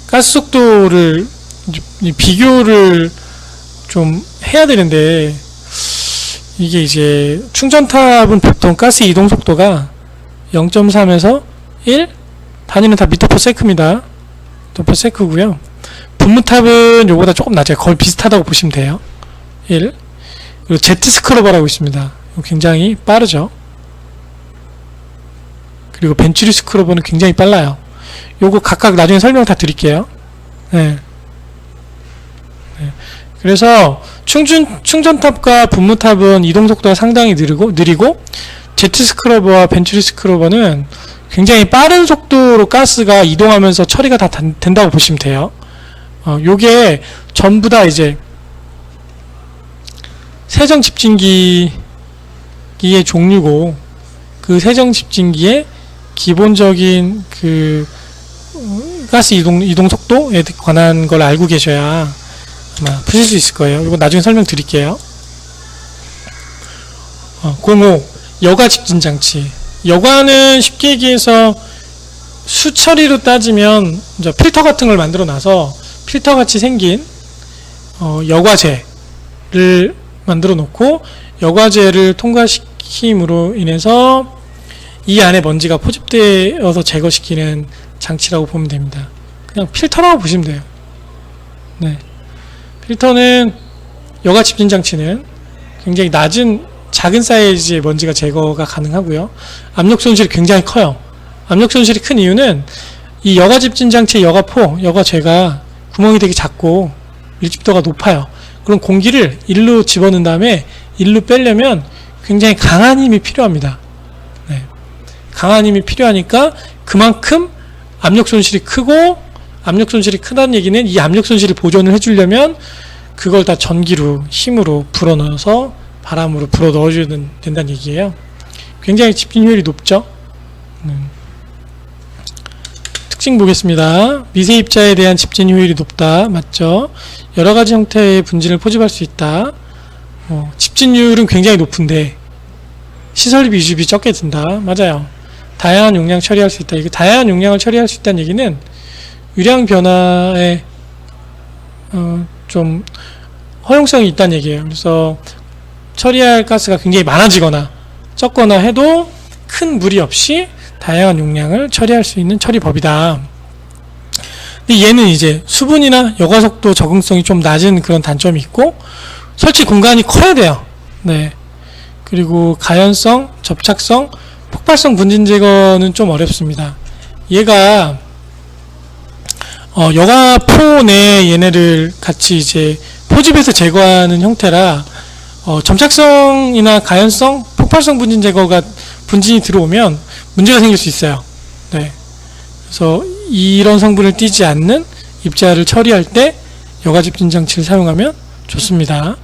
가스 속도를 비교를 좀 해야 되는데, 이게 이제 충전탑은 보통 가스 이동 속도가 0.3에서 1, 단위는 다 미터/세크입니다. 미터/세크고요. 분무탑은 요거보다 조금 낮아요. 거의 비슷하다고 보시면 돼요. 1. 그리고 제트 스크러버라고 있습니다. 굉장히 빠르죠. 그리고 벤츄리 스크러버는 굉장히 빨라요. 요거 각각 나중에 설명 다 드릴게요. 네. 네. 그래서 충전탑과 분무탑은 이동 속도가 상당히 느리고 제트 스크러버와 벤츄리 스크러버는 굉장히 빠른 속도로 가스가 이동하면서 처리가 다 된다고 보시면 돼요. 요게 전부 다 이제 세정 집진기의 종류고, 그 세정 집진기의 기본적인 그 가스 이동 속도에 관한 걸 알고 계셔야 아마 푸실 수 있을 거예요. 이거 나중에 설명 드릴게요. 05. 여과 집진 장치. 여과는 쉽게 얘기해서 수처리로 따지면 이제 필터 같은 걸 만들어 놔서 필터 같이 생긴 여과제를 만들어 놓고, 여과제를 통과시킴으로 인해서 이 안에 먼지가 포집되어서 제거시키는 장치라고 보면 됩니다. 그냥 필터라고 보시면 돼요. 네. 필터는, 여과 집진 장치는 굉장히 작은 사이즈의 먼지가 제거가 가능하고요. 압력 손실이 굉장히 커요. 압력 손실이 큰 이유는 이 여과 집진 장치의 여과제가 구멍이 되게 작고 밀집도가 높아요. 그럼 공기를 일로 집어넣은 다음에 일로 빼려면 굉장히 강한 힘이 필요합니다. 네. 강한 힘이 필요하니까 그만큼 압력 손실이 크고, 압력 손실이 크다는 얘기는 이 압력 손실을 보존을 해주려면 그걸 다 전기로, 힘으로 불어넣어서 바람으로 불어 넣어줘야 된다는 얘기예요. 굉장히 집진 효율이 높죠. 특징 보겠습니다. 미세 입자에 대한 집진 효율이 높다. 맞죠? 여러가지 형태의 분진을 포집할 수 있다. 집진율은 굉장히 높은데 시설비 유지비 적게 든다. 맞아요. 다양한 용량 처리할 수 있다. 이거 다양한 용량을 처리할 수 있다는 얘기는 유량 변화에 좀 허용성이 있다는 얘기예요. 그래서 처리할 가스가 굉장히 많아지거나 적거나 해도 큰 무리 없이 다양한 용량을 처리할 수 있는 처리법이다. 근데 얘는 이제 수분이나 여과속도 적응성이 좀 낮은 그런 단점이 있고, 설치 공간이 커야 돼요. 네. 그리고 가연성, 접착성, 폭발성 분진 제거는 좀 어렵습니다. 얘가 여과포 내 얘네를 같이 이제 포집해서 제거하는 형태라 점착성이나 가연성, 폭발성 분진 제거가 분진이 들어오면 문제가 생길 수 있어요. 네. 그래서 이런 성분을 띠지 않는 입자를 처리할 때 여과 집진 장치를 사용하면 좋습니다.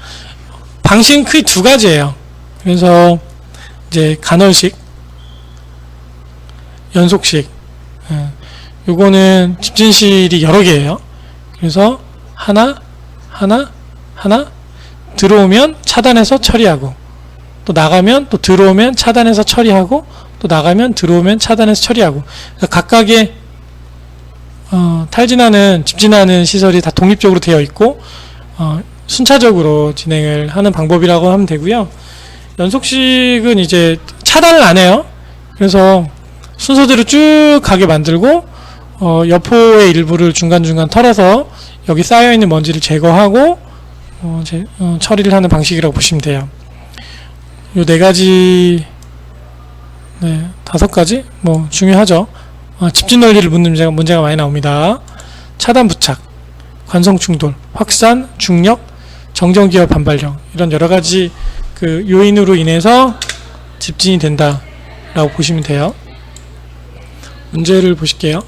방식은 크게 두 가지예요. 그래서 이제 간헐식, 연속식. 요거는 집진실이 여러 개예요. 그래서 하나 들어오면 차단해서 처리하고, 또 나가면 또 들어오면 차단해서 처리하고, 또 나가면 들어오면 차단해서 처리하고. 그러니까 각각의 탈진하는, 집진하는 시설이 다 독립적으로 되어 있고 순차적으로 진행을 하는 방법이라고 하면 되고요. 연속식은 이제 차단을 안 해요. 그래서 순서대로 쭉 가게 만들고 여포의 일부를 중간중간 털어서 여기 쌓여있는 먼지를 제거하고 처리를 하는 방식이라고 보시면 돼요. 요 네 가지, 네, 5가지 뭐 중요하죠. 집진 원리를 묻는 문제가 많이 나옵니다. 차단 부착, 관성 충돌, 확산, 중력, 정전기와 반발력, 이런 여러가지 그 요인으로 인해서 집진이 된다라고 보시면 돼요. 문제를 보실게요.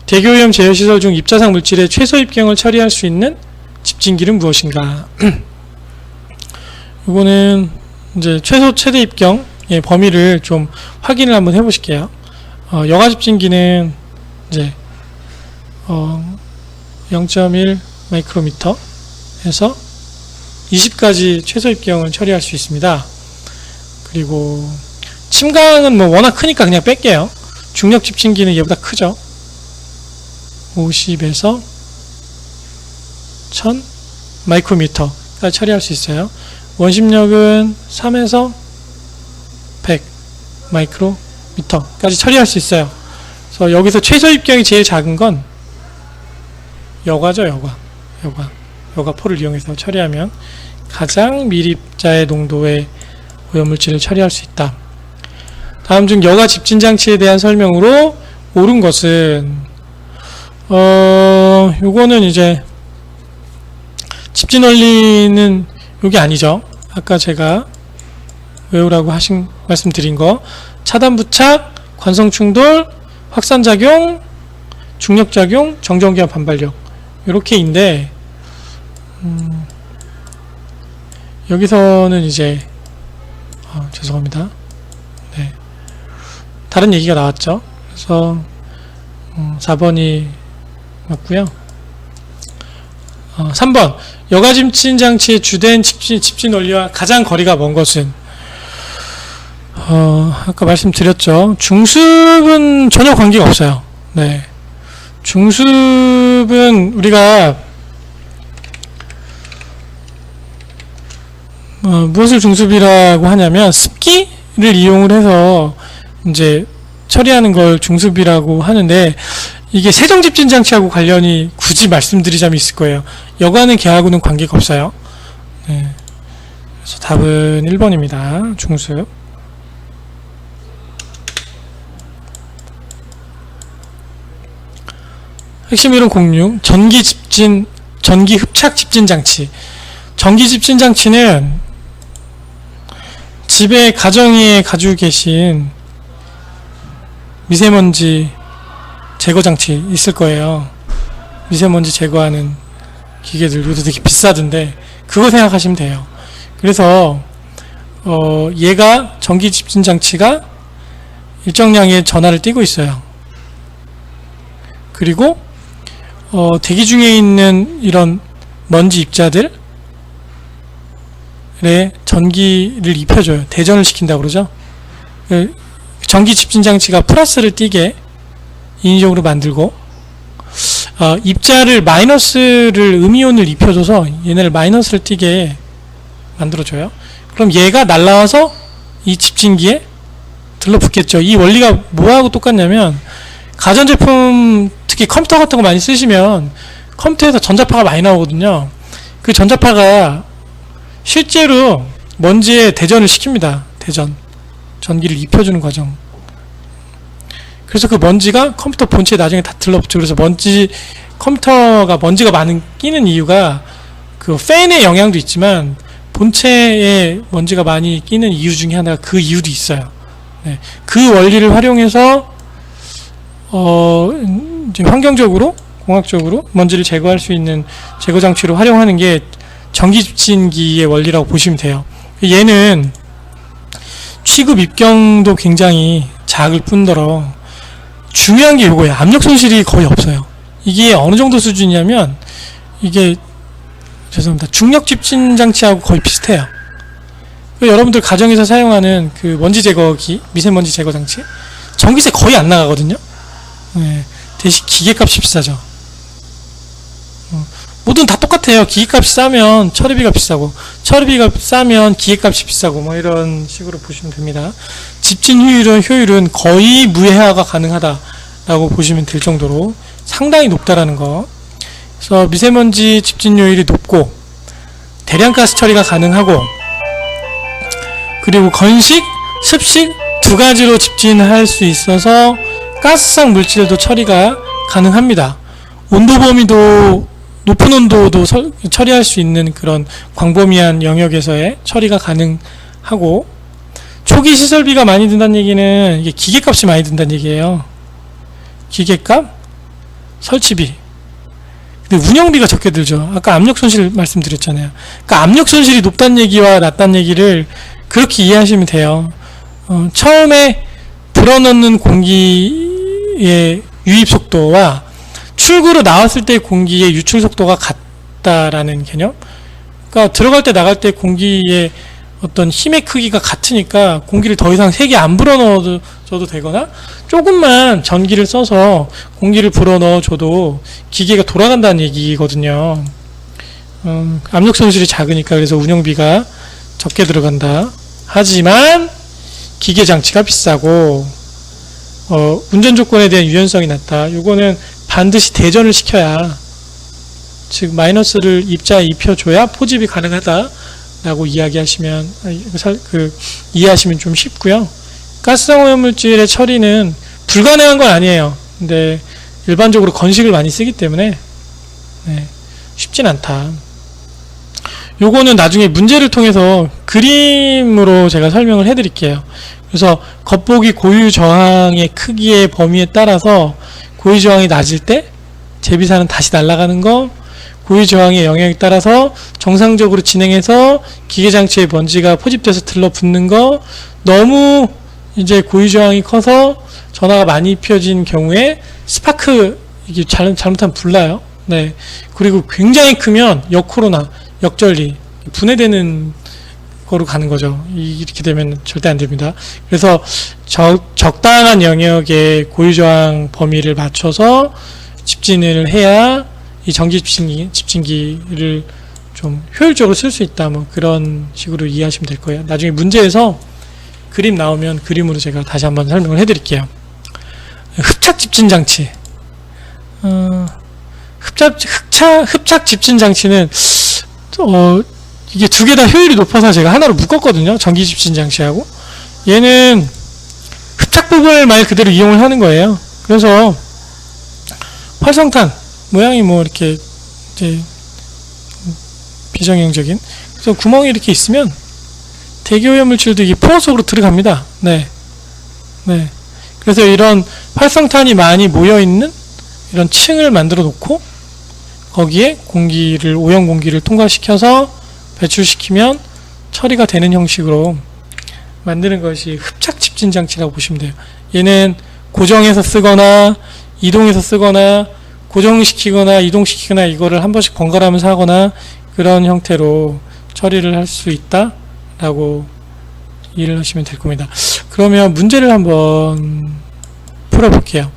대교오염 제어시설 중 입자상 물질의 최소 입경을 처리할 수 있는 집진기는 무엇인가? 이거는 이제 최소 최대 입경의 범위를 좀 확인을 한번 해보실게요. 여과 집진기는 이제 0.1 마이크로미터에서 20까지 최소 입경을 처리할 수 있습니다. 그리고 침강은 뭐 워낙 크니까 그냥 뺄게요. 중력 집진기는 얘보다 크죠. 50에서 1000 마이크로미터까지 처리할 수 있어요. 원심력은 3에서 100 마이크로미터까지 처리할 수 있어요. 그래서 여기서 최소 입경이 제일 작은 건 여과죠. 여과포를 이용해서 처리하면 가장 밀입자의 농도의 오염물질을 처리할 수 있다. 다음 중 여과 집진장치에 대한 설명으로 옳은 것은 요거는 이제 집진 원리는 요게 아니죠. 아까 제가 외우라고 말씀드린 거, 차단 부착, 관성 충돌, 확산 작용, 중력 작용, 정전기와 반발력, 요렇게인데 여기서는 이제 죄송합니다. 네. 다른 얘기가 나왔죠. 그래서 4번이 맞고요. 3번, 여과 집진 장치의 주된 집진 원리와 가장 거리가 먼 것은 아까 말씀드렸죠. 중습은 전혀 관계가 없어요. 네. 중습은 우리가 무엇을 중습이라고 하냐면 습기를 이용을 해서 이제 처리하는 걸 중습이라고 하는데, 이게 세정집진 장치하고 관련이 굳이 말씀드리자면 있을 거예요. 여과는 걔하고는 관계가 없어요. 네. 그래서 답은 1번입니다. 중습. 핵심 이론 06, 전기 흡착 집진 장치. 전기 집진 장치는 집에 가정에 가지고 계신 미세먼지 제거 장치 있을 거예요. 미세먼지 제거하는 기계들 요새 되게 비싸던데 그거 생각하시면 돼요. 그래서 얘가 전기 집진 장치가 일정량의 전하를 띠고 있어요. 그리고 대기 중에 있는 이런 먼지 입자들에 전기를 입혀줘요. 대전을 시킨다고 그러죠. 전기 집진 장치가 플러스를 띠게 인위적으로 만들고 입자를 마이너스를 음이온을 입혀줘서 얘네를 마이너스를 띠게 만들어줘요. 그럼 얘가 날라와서 이 집진기에 들러붙겠죠. 이 원리가 뭐하고 똑같냐면, 가전제품, 특히 컴퓨터 같은 거 많이 쓰시면 컴퓨터에서 전자파가 많이 나오거든요. 그 전자파가 실제로 먼지에 대전을 시킵니다. 대전. 전기를 입혀주는 과정. 그래서 그 먼지가 컴퓨터 본체에 나중에 다 들러붙죠. 그래서 컴퓨터가 먼지가 많은 끼는 이유가 그 팬의 영향도 있지만 본체에 먼지가 많이 끼는 이유 중에 하나가 그 이유도 있어요. 네. 그 원리를 활용해서 이제 환경적으로, 공학적으로 먼지를 제거할 수 있는 제거 장치로 활용하는 게 전기 집진기의 원리라고 보시면 돼요. 얘는 취급 입경도 굉장히 작을 뿐더러 중요한 게 이거예요. 압력 손실이 거의 없어요. 이게 어느 정도 수준이냐면, 이게 죄송합니다. 중력 집진 장치하고 거의 비슷해요. 여러분들 가정에서 사용하는 그 먼지 제거기, 미세먼지 제거 장치, 전기세 거의 안 나가거든요. 네, 대신 기계값이 비싸죠. 뭐든 다 똑같아요. 기계값이 싸면 처리비가 비싸고, 처리비가 싸면 기계값이 비싸고, 뭐 이런 식으로 보시면 됩니다. 집진 효율은 거의 무해화가 가능하다라고 보시면 될 정도로 상당히 높다라는 거. 그래서 미세먼지 집진 효율이 높고, 대량가스 처리가 가능하고, 그리고 건식, 습식 두 가지로 집진할 수 있어서 가스성 물질도 처리가 가능합니다. 온도 범위도, 높은 온도도 처리할 수 있는 그런 광범위한 영역에서의 처리가 가능하고, 초기 시설비가 많이 든다는 얘기는 이게 기계값이 많이 든다는 얘기예요. 기계값, 설치비. 근데 운영비가 적게 들죠. 아까 압력 손실 말씀드렸잖아요. 그러니까 압력 손실이 높다는 얘기와 낮다는 얘기를 그렇게 이해하시면 돼요. 처음에 불어넣는 공기의 유입 속도와 출구로 나왔을 때 공기의 유출 속도가 같다라는 개념. 그러니까 들어갈 때 나갈 때 공기의 어떤 힘의 크기가 같으니까 공기를 더 이상 세게 안 불어넣어줘도 되거나, 조금만 전기를 써서 공기를 불어넣어줘도 기계가 돌아간다는 얘기거든요. 압력 손실이 작으니까. 그래서 운영비가 적게 들어간다. 하지만 기계 장치가 비싸고, 운전 조건에 대한 유연성이 낮다. 요거는 반드시 대전을 시켜야, 즉 마이너스를 입자에 입혀줘야 포집이 가능하다 라고 이야기하시면, 이해하시면 좀 쉽고요. 가스성 오염물질의 처리는 불가능한 건 아니에요. 근데 일반적으로 건식을 많이 쓰기 때문에 쉽진 않다. 요거는 나중에 문제를 통해서 그림으로 제가 설명을 해드릴게요. 그래서 겉보기 고유 저항의 크기의 범위에 따라서 고유 저항이 낮을 때 제비산은 다시 날아가는 거, 고유 저항의 영역에 따라서 정상적으로 진행해서 기계장치에 먼지가 포집돼서 들러붙는 거, 너무 이제 고유 저항이 커서 전하가 많이 입혀진 경우에 스파크, 이게 잘못하면 불나요. 네. 그리고 굉장히 크면 역전리, 분해되는 거로 가는 거죠. 이렇게 되면 절대 안 됩니다. 그래서 적당한 영역의 고유저항 범위를 맞춰서 집진을 해야 이 전기 집진기를 좀 효율적으로 쓸 수 있다. 뭐 그런 식으로 이해하시면 될 거예요. 나중에 문제에서 그림 나오면 그림으로 제가 다시 한번 설명을 해드릴게요. 흡착 집진 장치. 흡착 집진 장치는 이게 두 개 다 효율이 높아서 제가 하나로 묶었거든요. 전기 집진 장치하고. 얘는 흡착 부분을 말 그대로 이용을 하는 거예요. 그래서 활성탄 모양이 뭐 이렇게 이제 비정형적인, 그래서 구멍이 이렇게 있으면 대기오염물질도 이게 포화 속으로 들어갑니다. 네. 그래서 이런 활성탄이 많이 모여 있는 이런 층을 만들어 놓고 거기에 오염 공기를 통과시켜서 배출시키면 처리가 되는 형식으로 만드는 것이 흡착 집진 장치라고 보시면 돼요. 얘는 고정해서 쓰거나 이동해서 쓰거나 고정시키거나 이동시키거나 이거를 한 번씩 번갈아가면서 하거나 그런 형태로 처리를 할 수 있다 라고 이해를 하시면 될 겁니다. 그러면 문제를 한번 풀어볼게요.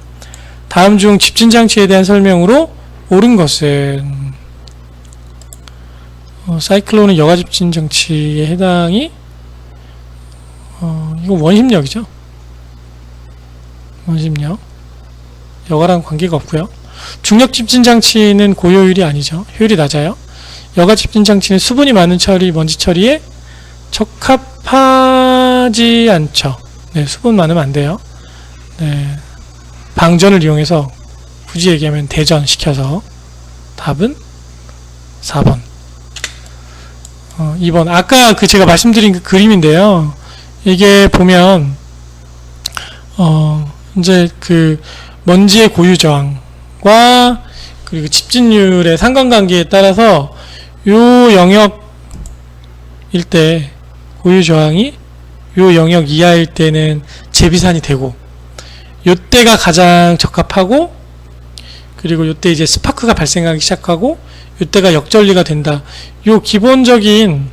다음 중 집진 장치에 대한 설명으로 옳은 것은, 사이클론은 여가 집진 장치에 해당이 이건 원심력이죠. 원심력. 여과랑 관계가 없고요. 중력 집진 장치는 고효율이 아니죠. 효율이 낮아요. 여과 집진 장치는 수분이 많은 처리, 먼지 처리에 적합하지 않죠. 네, 수분 많으면 안 돼요. 네, 방전을 이용해서 굳이 얘기하면 대전시켜서 답은 4번. 2번. 아까 제가 말씀드린 그 그림인데요. 이게 보면 이제 그 먼지의 고유 저항과 그리고 집진율의 상관관계에 따라서 요 영역일 때 고유 저항이 요 영역 이하일 때는 재비산이 되고, 요때가 가장 적합하고, 그리고 요때 이제 스파크가 발생하기 시작하고, 요때가 역전리가 된다. 요 기본적인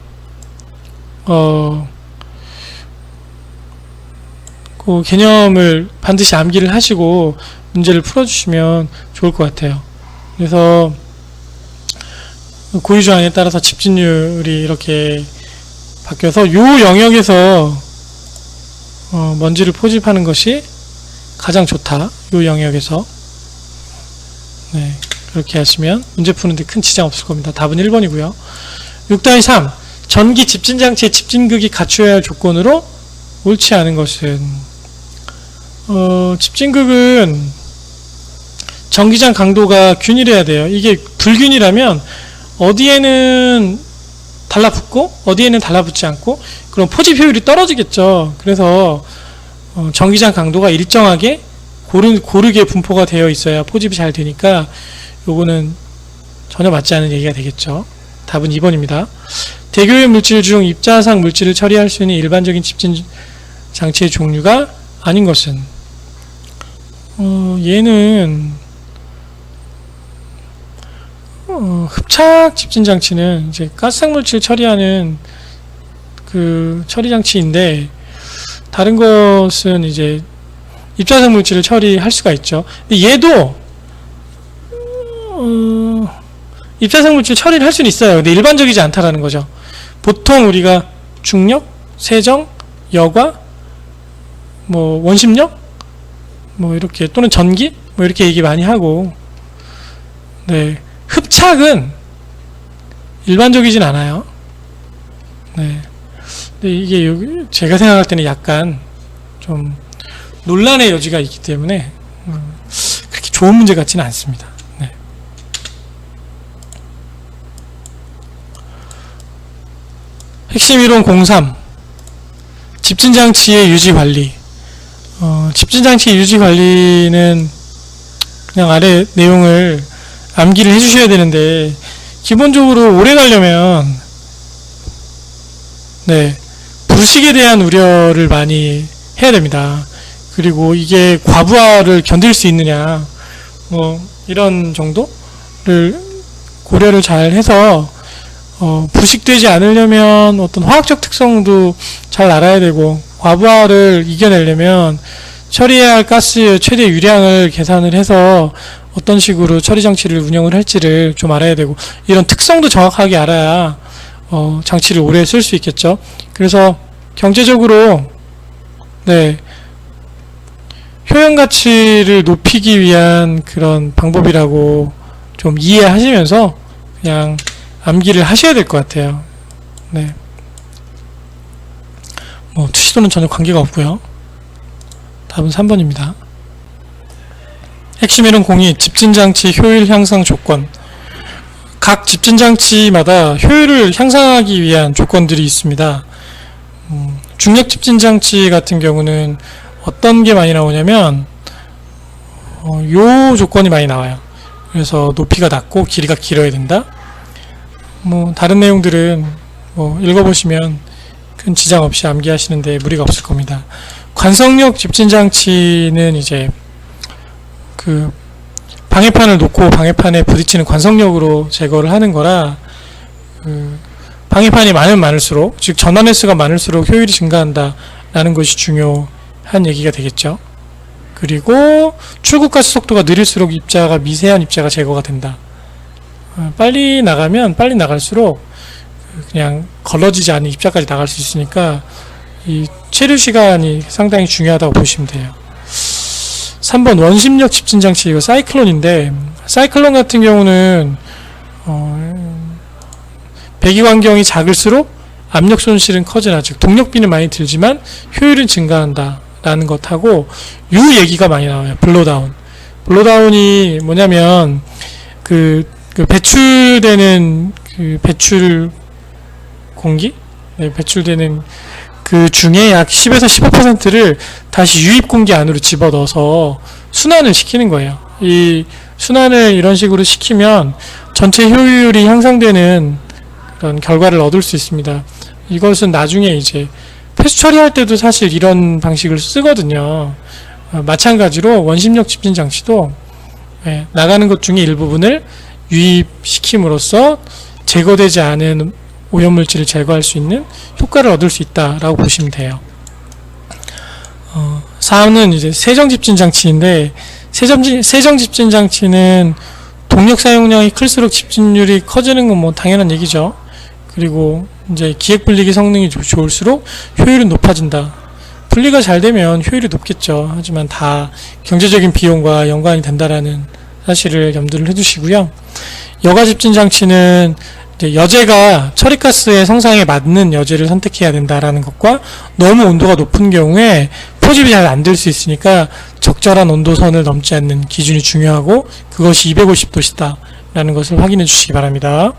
그 개념을 반드시 암기를 하시고 문제를 풀어주시면 좋을 것 같아요. 그래서 고유 저항에 따라서 집진율이 이렇게 바뀌어서 요 영역에서 먼지를 포집하는 것이 가장 좋다. 요 영역에서. 네, 그렇게 하시면 문제 푸는데 큰 지장 없을 겁니다. 답은 1번이고요. 6-3. 전기 집진장치의 집진극이 갖추어야 할 조건으로 옳지 않은 것은, 집진극은 전기장 강도가 균일해야 돼요. 이게 불균일하면 어디에는 달라붙고 어디에는 달라붙지 않고, 그럼 포집 효율이 떨어지겠죠. 그래서 전기장 강도가 일정하게 고르게 분포가 되어 있어야 포집이 잘 되니까 요거는 전혀 맞지 않은 얘기가 되겠죠. 답은 2번입니다. 대교의 물질 중 입자상 물질을 처리할 수 있는 일반적인 집진 장치의 종류가 아닌 것은, 얘는 흡착 집진 장치는 이제 가스상 물질 처리하는 그 처리 장치인데, 다른 것은 이제 입자상 물질을 처리할 수가 있죠. 근데 얘도 입자상 물질 처리를 할 수는 있어요. 근데 일반적이지 않다라는 거죠. 보통 우리가 중력, 세정, 여과, 뭐 원심력, 뭐 이렇게, 또는 전기, 뭐 이렇게 얘기 많이 하고, 네, 흡착은 일반적이진 않아요. 네, 근데 이게 여기 제가 생각할 때는 약간 좀 논란의 여지가 있기 때문에 그렇게 좋은 문제 같지는 않습니다. 네. 핵심 이론 03. 집진장치의 유지관리. 집진장치 유지관리는 그냥 아래 내용을 암기를 해주셔야 되는데, 기본적으로 오래 가려면, 네, 부식에 대한 우려를 많이 해야 됩니다. 그리고 이게 과부하를 견딜 수 있느냐, 뭐 이런 정도를 고려를 잘 해서 부식되지 않으려면 어떤 화학적 특성도 잘 알아야 되고, 과부하를 이겨내려면 처리해야 할 가스의 최대 유량을 계산을 해서 어떤 식으로 처리 장치를 운영을 할지를 좀 알아야 되고, 이런 특성도 정확하게 알아야 장치를 오래 쓸 수 있겠죠. 그래서 경제적으로, 네, 효용 가치를 높이기 위한 그런 방법이라고 좀 이해하시면서 그냥 암기를 하셔야 될 것 같아요. 네. 뭐 투시도는 전혀 관계가 없고요. 답은 3번입니다. 핵심 이론 02. 집진장치 효율 향상 조건. 각 집진장치마다 효율을 향상하기 위한 조건들이 있습니다. 중력 집진장치 같은 경우는 어떤 게 많이 나오냐면 요 조건이 많이 나와요. 그래서 높이가 낮고 길이가 길어야 된다. 뭐 다른 내용들은 뭐 읽어보시면 큰 지장 없이 암기하시는데 무리가 없을 겁니다. 관성력 집진장치는 이제 그 방해판을 놓고 방해판에 부딪히는 관성력으로 제거를 하는 거라, 그 방해판이 많으면 많을수록, 즉 전원 횟수가 많을수록 효율이 증가한다 라는 것이 중요한 얘기가 되겠죠. 그리고 출구가스 속도가 느릴수록 입자가, 미세한 입자가 제거가 된다. 빨리 나가면 빨리 나갈수록 그냥 걸러지지 않은 입자까지 나갈 수 있으니까 이 체류 시간이 상당히 중요하다고 보시면 돼요. 3번 원심력 집진 장치, 이거 사이클론인데, 사이클론 같은 경우는 배기 환경이 작을수록 압력 손실은 커진다. 즉 동력비는 많이 들지만 효율은 증가한다 라는 것하고, 요 얘기가 많이 나와요. 블로다운이 뭐냐면 그 배출되는 그 배출 공기, 배출되는 그 중에 약 10에서 15%를 다시 유입 공기 안으로 집어넣어서 순환을 시키는 거예요. 이 순환을 이런 식으로 시키면 전체 효율이 향상되는 그런 결과를 얻을 수 있습니다. 이것은 나중에 이제 폐수 처리할 때도 사실 이런 방식을 쓰거든요. 마찬가지로 원심력 집진 장치도 나가는 것 중에 일부분을 유입시킴으로써 제거되지 않은 오염물질을 제거할 수 있는 효과를 얻을 수 있다라고 보시면 돼요. 4는 이제 세정 집진 장치인데, 세정 집진 장치는 동력 사용량이 클수록 집진율이 커지는 건 뭐 당연한 얘기죠. 그리고 이제 기획 분리기 성능이 좋을수록 효율은 높아진다. 분리가 잘 되면 효율이 높겠죠. 하지만 다 경제적인 비용과 연관이 된다라는 사실을 염두를 해두시고요. 여가 집진 장치는 이제 여제가 처리가스의 성상에 맞는 여제를 선택해야 된다라는 것과, 너무 온도가 높은 경우에 포집이 잘 안 될 수 있으니까 적절한 온도선을 넘지 않는 기준이 중요하고, 그것이 250도시다 라는 것을 확인해 주시기 바랍니다.